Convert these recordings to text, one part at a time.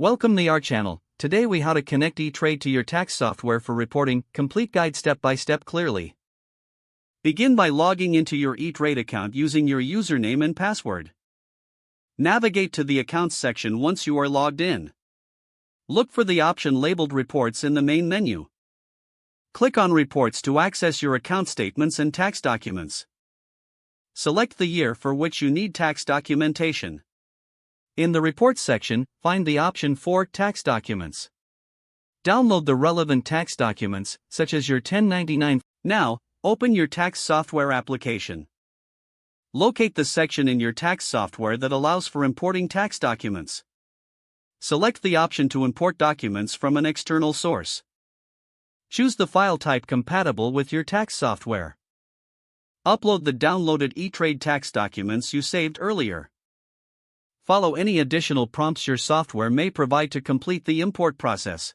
Welcome to our channel. Today we how to connect E-Trade to your tax software for reporting, complete guide step by step clearly. Begin by logging into your E-Trade account using your username and password. Navigate to the Accounts section once you are logged in. Look for the option labeled Reports in the main menu. Click on Reports to access your account statements and tax documents. Select the year for which you need tax documentation. In the Reports section, find the option for Tax Documents. Download the relevant tax documents, such as your 1099. Now, open your tax software application. Locate the section in your tax software that allows for importing tax documents. Select the option to import documents from an external source. Choose the file type compatible with your tax software. Upload the downloaded E-Trade tax documents you saved earlier. Follow any additional prompts your software may provide to complete the import process.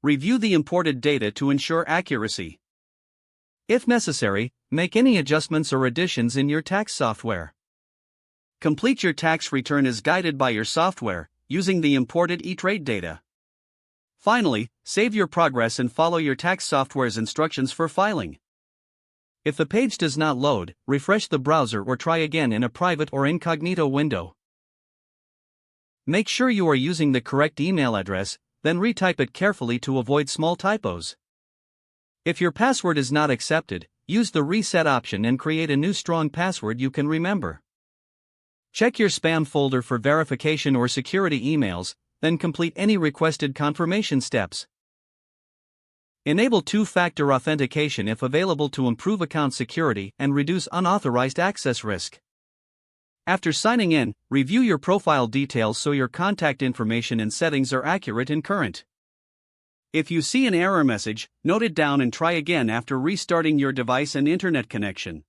Review the imported data to ensure accuracy. If necessary, make any adjustments or additions in your tax software. Complete your tax return as guided by your software, using the imported E-Trade data. Finally, save your progress and follow your tax software's instructions for filing. If the page does not load, refresh the browser or try again in a private or incognito window. Make sure you are using the correct email address, then retype it carefully to avoid small typos. If your password is not accepted, use the reset option and create a new strong password you can remember. Check your spam folder for verification or security emails, then complete any requested confirmation steps. Enable two-factor authentication if available to improve account security and reduce unauthorized access risk. After signing in, review your profile details so your contact information and settings are accurate and current. If you see an error message, note it down and try again after restarting your device and internet connection.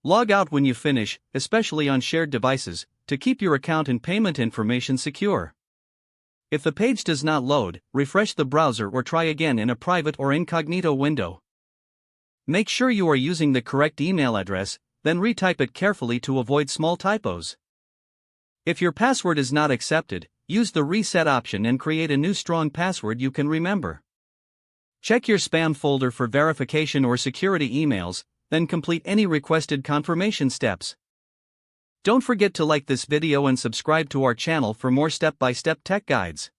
Log out when you finish, especially on shared devices, to keep your account and payment information secure. If the page does not load, refresh the browser or try again in a private or incognito window. Make sure you are using the correct email address, then retype it carefully to avoid small typos. If your password is not accepted, use the reset option and create a new strong password you can remember. Check your spam folder for verification or security emails, then complete any requested confirmation steps. Don't forget to like this video and subscribe to our channel for more step-by-step tech guides.